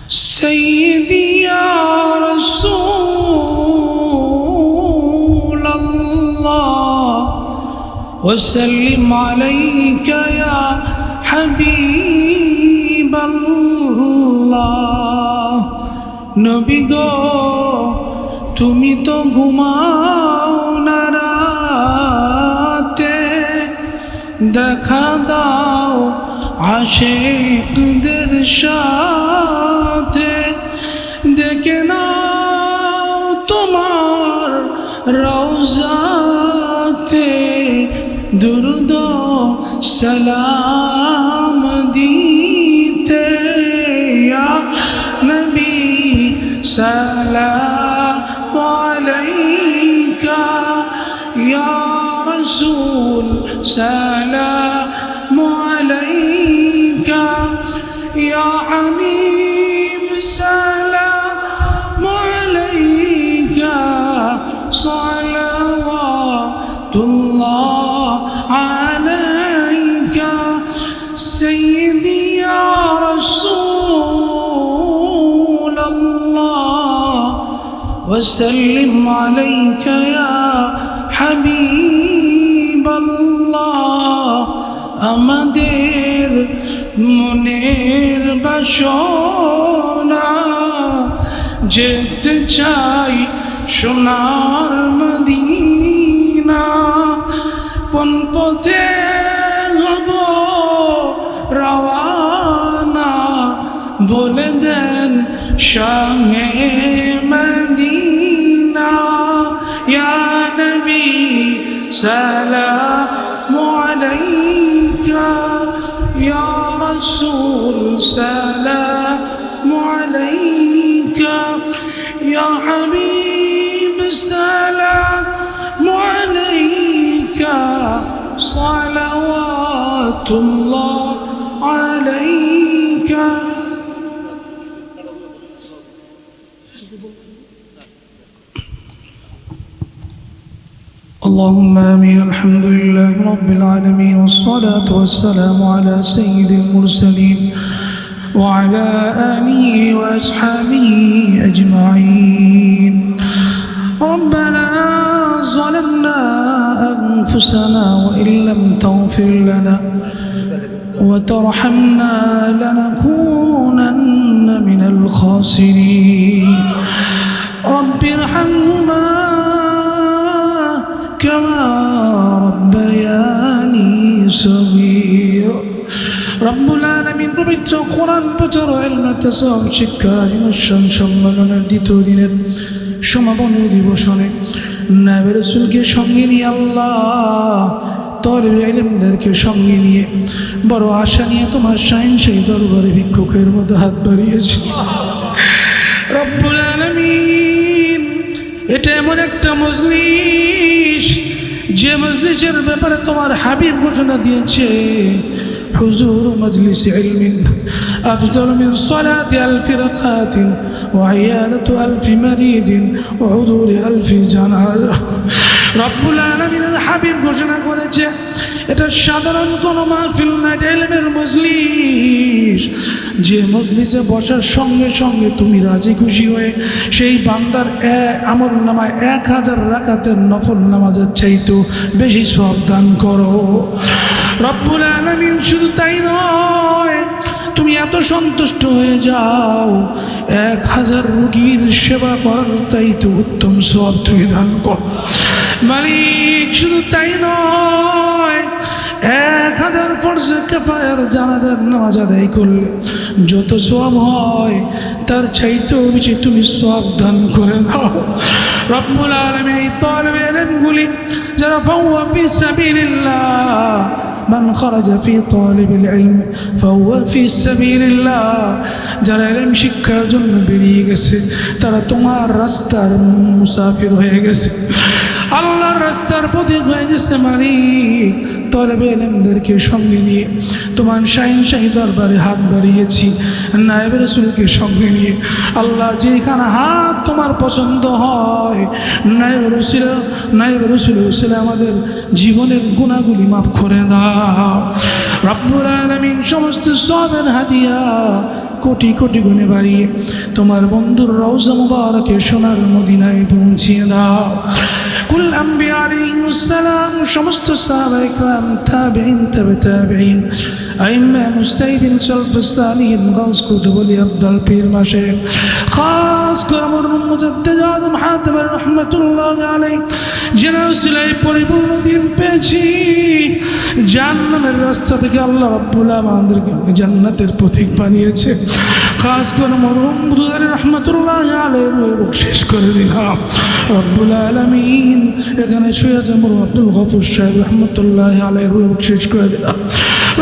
سيدي يا رسول الله وسلم عليك يا حبيب الله নবী গো তুমি তো ঘুমাও না রাতে দেখা দাও আশিকদের সাথে দেখে নাও তোমার রওজাতে দুরুদ সালাম দিতে ইয়া নবী সালাম আলাইকা ইয়া রাসূল সালাম আলাইকা ইয়া হাবিব সালাম আলাইকা সালাওয়াতুল্লাহ আলাইকা সাইয়্যিদি ইয়া রাসূলাল্লাহ ওয়াসাল্লিম আলাইকা ইয়া হাবিবাল্লাহ আমাদের মনের বাসনা যেতে চাই সোনার মদিনা কোন পথে হব রওয়ানা বলে দেন শাহে মদিনা ইয়া নবী সালামু আলাইকা ইয়া রাসূল সালামু আলাইকা ইয়া হাবিব সালামু আলাইকা সালাওয়াতুল্লাহ আলাইকা اللهم آمين الحمد لله رب العالمين والصلاة والسلام على سيد المرسلين وعلى آله وأصحابه أجمعين ربنا ظلمنا أنفسنا وإن لم تغفر لنا وترحمنا لنكونن من الخاسرين رب ارحمهما كما ربياني صغيرا رب العالمين পবিত্র কোরআন প্রচার ও ইলম তাসাউফ শিক্ষা অনুষ্ঠান সম্মেলনের দ্বিতীয় দিনের সমাপনী দিবসে নবী রাসূলকে সঙ্গে নিয়ে আল্লাহ তলবে ইলমদেরকে সঙ্গে নিয়ে বড় আশা নিয়ে তোমার শাহিনশাহী দরবারে ভিক্ষুকের মতো হাত বাড়িয়েছি রব্বুল আলামিন এটা এমন একটা মজলিস যে মজলিসের ব্যাপারে তোমার হাবিব ঘোষণা দিয়েছে হুজুর মজলিস ইলমিন আফজাল মিন সালাতি আলফি রাকাতিন ওয়া ইয়াদাতু আলফি মারিদিন ওয়া হুদুরি আলফি জানাজা রব্বুল আলামিনের হাবিব ঘোষণা করেছে এটা সাধারণ কোনো মাহফিল না, এটা ইলমের মজলিস। যে মজলিসে বসার সঙ্গে সঙ্গে তুমি রাজি খুশি হয়ে সেই বান্দার আমল নামায় 1000 রাকাতের নফল নামাজের চাইতেও বেশি সওয়াব দান করো রব্বুল আলামিন। শুধু তাই নয়, তুমি এত সন্তুষ্ট হয়ে যাও 1000 রোগীর সেবা করার চাইতে উত্তম সওয়াব তুমি দান করো মালিক। শুধু তাই নয়, 1000 ফরজে কিফায়ার জানাজার নামাজ আদায় করলে যত সওয়াব হয় তার চাইতেও বেশি তুমি সওয়াব দান করে দাও রব্বুল আলামিন। এই তালিবে ইলমগুলি যারা ফাওয়া ফি সাবিলিল্লাহ মান খারাজা ফি তালিবিল ইলম ফাওয়া ফি সাবিলিল্লাহ, যারা ইলম শিক্ষার জন্য বেরিয়ে গেছে তারা তোমার রাস্তার মুসাফির হয়ে গেছে, আল্লাহর রাস্তার পথিক হয়ে গেছে মালিক। তালিবে ইলমদেরকে সঙ্গে নিয়ে তোমার শাহিনশাহী দরবারে হাত বাড়িয়েছি, নায়েব রাসূলকে সঙ্গে নিয়ে আল্লাহ যেখানে হাত তোমার পছন্দ হয় নায়েব রাসূল আমাদের জীবনের গুনাহগুলি মাফ করে দাও রব্বুল আলামিন সমস্ত সওয়াবের হাদিয়া কোটি কোটি গুণে বাড়িয়ে তোমার বন্ধুর রওজা মুবারকে সোনার মদিনায় পৌঁছিয়ে দাও। কুল আম্বিয়া আলাইহিমুস সালাম, সমস্ত সাহাবায়ে কেরাম, তাবিঈন, তাবিঈন, আইম্মা মুজতাহিদিন, সালফুস সালিহিন, গাউস কুতুব ওলি আব্দুল পীর মাশায়েখ, খাস করে মরহুম মুজাদ্দিদ আযম হাতেম রাহমাতুল্লাহি আলাইহি যেন উসিলায় পরিপূর্ণ দিন পেয়েছি। জান্নাতের রাস্তা থেকে আল্লাহ রাব্বুল আলামিন আমাদেরকে জান্নাতের পথিক বানিয়েছে। খাস করে মরহুম মুজাদ্দিদ রাহমাতুল্লাহি আলাইহি বকশিশ করে দিলাম রব্বুল আলামিন। এখানে শুয়ে আছে মরহুম আব্দুল গফুর সাহেব রাহমাতুল্লাহি আলাইহি বকশিশ করে দিলাম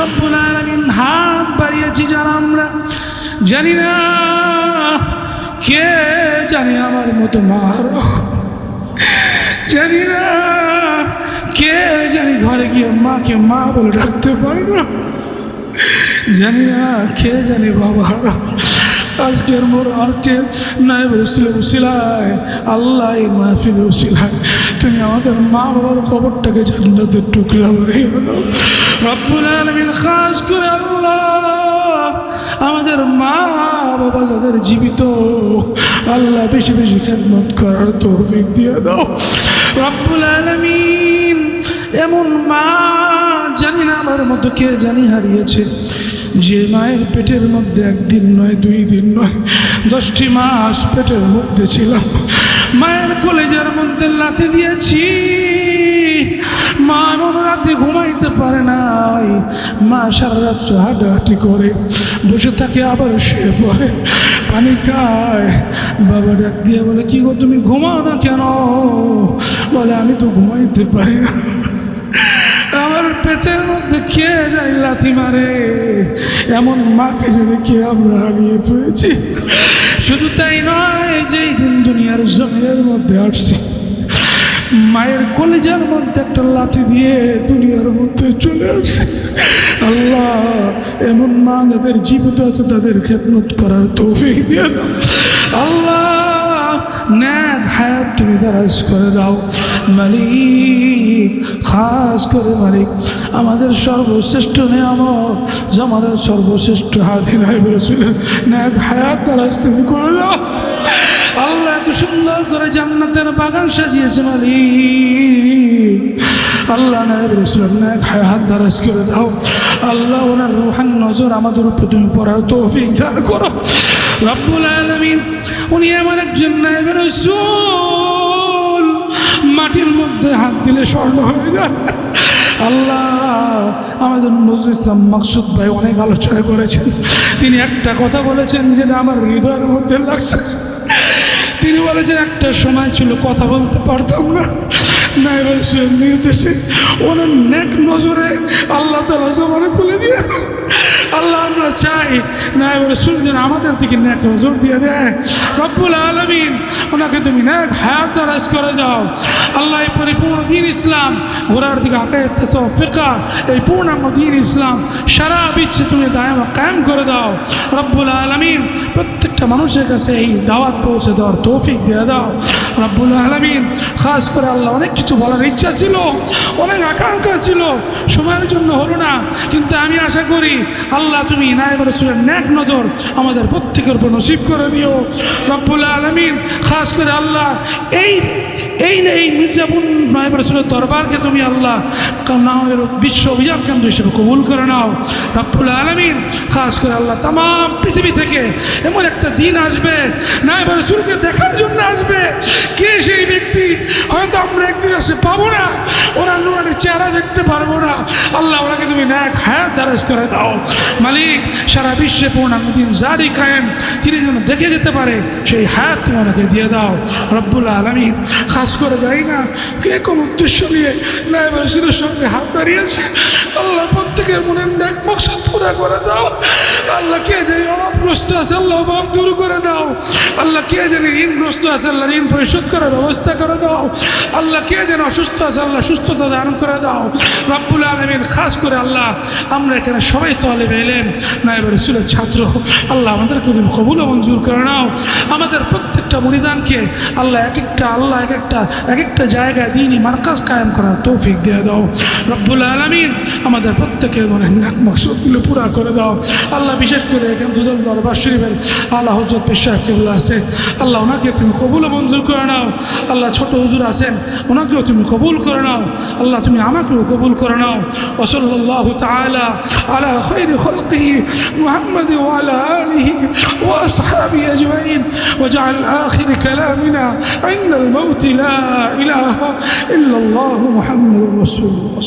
রব্বুল আলামিন। হাত বাড়িয়েছি যারা আমরা জানি না, কে জানে আমার মতো মার, জানি না কে জানি ঘরে গিয়ে মাকে মা বলে ডাকতে পারে না, জানি না কে জানে বাবা। আজকের মোর আরকে নায়েব রসুলের উসিলায়, আল্লাহ এই মাহফিলের উসিলায় তুমি আমাদের মা বাবার কবরটাকে জান্নাতের টুকরা বানিয়ে দাও রব্বুল আলামিন। খাস করে আল্লাহ আমাদের মা বাবা যাদের জীবিত, আল্লাহ বেশি বেশি খেদমত করার তৌফিক দিয়ে দাও রব্বুল আলামিন। এমন মা জানি না আমার মতো কে জানি হারিয়েছে, যে মায়ের পেটের মধ্যে একদিন নয়, 2 দিন নয়, 10টি মাস পেটের মধ্যে ছিলাম, মায়ের কলেজের মধ্যে লাথি দিয়েছি। মা এমন রাতে ঘুমাইতে পারে নাই, মা সারা রাত্র হাঁটাহাঁটি করে, বসে থাকে আবার শুয়ে পড়ে, পানি খায়। বাবা ডাক দিয়ে বলে, কি গো তুমি ঘুমাও না কেন? বলে, আমি তো ঘুমাইতে পারি না, আমার পেটের মধ্যে কে যাই লাথি মারে। এমন মাকে জেনে কে আমরা হারিয়ে ফেলেছি। শুধু তাই নয়, যেই দিন দুনিয়ার জমিনের মধ্যে আসছি, মায়ের কলেজার মধ্যে একটা লাথি দিয়ে দুনিয়ার মধ্যে চলে আসছে। আল্লাহ এমন মা যাদের জীবিত আছে তাদের খেদমত করার তৌফিক দিয়ে দাও আল্লাহ। নেক হায়াত তুমি দারাজ করে দাও মালিক। খাস করে মালিক আমাদের সর্বশ্রেষ্ঠ নিয়ামত, আমাদের সর্বশ্রেষ্ঠ হাদি নায়েব রাসূলের নেক হায়াত দারাজ তুমি করে দাও আল্লাহ। এত সুন্দর করে জান্নাতের বাগান সাজিয়েছে মালিক। আল্লাহ নায়েব রাসূলের নেক হায়াত দারাজ করে দাও আল্লাহ। ওনার রূহান নজর আমাদের উপর তুমি পড়ার তৌফিক দান করো রব্বুল আলামিন। উনি এমন একজন নায়েব রাসূল, মাটির মধ্যে হাত দিলে স্বর্ণ হয়ে যায়। আল্লাহ আমাদের নজরুল ইসলাম মাকসুদ ভাই অনেক আলোচনা করেছেন, তিনি একটা কথা বলেছেন যেটা আমার হৃদয়ের মধ্যে লাগছে। তিনি বলেছেন, একটা সময় ছিল কথা বলতে পারতাম না, নায়েব রাসূলের নির্দেশে ওনার নেক নজরে আল্লাহ তাআলা জবান খুলে দিয়ে আল্লাহ আমরা চাই নায়েব রাসূল যেন আমাদের দিকে নেক নজর দিয়ে দেয় রব্বুল আলামিন। ওনাকে তুমি নেক হায়াত দারাজ করে দাও আল্লাহ। এই পরিপূর্ণ দ্বীন ইসলাম, ঘোরার দিকে আকায়েদ, তাসাউফ, ফিকহ, এই পূর্ণাঙ্গ দ্বীন ইসলাম সারা বিশ্বে তুমি দায়েম কায়েম করে দাও রব্বুল আলামিন। প্রত্যেকটা মানুষের কাছে এই দাওয়াত পৌঁছে দেওয়ার তৌফিক দিয়ে দাও রব্বুল আলামিন। খাস করে আল্লাহ অনেক কিছু বলার ইচ্ছা ছিল, অনেক আকাঙ্ক্ষা ছিল, সময়ের জন্য হলো না, কিন্তু আমি আশা করি আল্লাহ তুমি নায়েব রাসূলের নেক নজর আমাদের প্রত্যেকের উপর নসিব করে দিও রব্বুল আলামিন। খাস করে আল্লাহ এই মির্জাপুর নায়েব রাসূলের দরবারকে তুমি আল্লাহ বিশ্ব অভিযান কেন্দ্র হিসেবে কবুল করে নাও রব্বুল আলামিন। খাস করে আল্লাহ তাম পৃথিবী থেকে এমন একটা দিন আসবে, নায়েব রাসূলকে দেখার জন্য আসবে। কে সেই ব্যক্তি? হয়তো আমরা একদিন আসে পাবো না, ওরা নুরানি চেহারা দেখতে পারবো না। আল্লাহ ওনাকে তুমি নেক হায়াত দারাজ করে দাও মালিক। সারা বিশ্বে পূর্ণাঙ্গ দিন জারি কায়েম তিনি যেন দেখে যেতে পারে, সেই হায়াত তুমি ওনাকে দিয়ে দাও রব্বুল আলামিন। খাস করে যাই না কে কোন উদ্দেশ্য নিয়ে নায়েব রাসূলের সঙ্গে হাত দাঁড়িয়েছে, আল্লাহ প্রত্যেকের মনের নেক মকসদ পুরা করে দাও আল্লাহ। কে জানি অভাবগ্রস্ত আছে, আল্লাহ অভাব দূর করে দাও আল্লাহ। কে জানি ঋণগ্রস্ত আছে, আল্লাহ ঋণ পরিশোধ করার ব্যবস্থা করে দাও আল্লাহ। কে যেন অসুস্থ আছে, আল্লাহ সুস্থতা দান করে দাও রব্বুল আলামিন। খাস করে আল্লাহ আমরা এখানে সবাই তালেবে ইলম, নায়েব রাসূলের ছাত্র, আল্লাহ আমাদেরকে তুমি কবুল ও মঞ্জুর করে নাও। আমাদের প্রত্যেকটা প্রত্যেকটা মুরিদানকে আল্লাহ এক একটা জায়গায় দিনই মার্কাজ কায়েম করার তৌফিক দিয়ে দাও রব্বুল আলামিন। আমাদের প্রত্যেকের মনের নেক মাকসুদগুলো পুরা করে দাও আল্লাহ। বিশেষ করে এখানে দুদল দরবার শরীফের আল্লাহ হযরত পেশ সাহেব কিবলা আছে, আল্লাহ ওনাকে তুমি কবুল ও মঞ্জুর করে নাও। আল্লাহ ছোট হুজুর আছেন, ওনাকেও তুমি কবুল করে নাও আল্লাহ, তুমি আমাকেও কবুল করে নাও। ওয়া সাল্লাল্লাহু তাআলা আলা খায়রি খালকিহি মুহাম্মদ ওয়া আলা আলিহি ওয়া আসহাবিহি আজমাইন ওয়াজআল আখির কালামিনা ইনদাল মাউত লা ইলাহা ইল্লাল্লাহু মুহাম্মাদুর রাসূলুল্লাহ।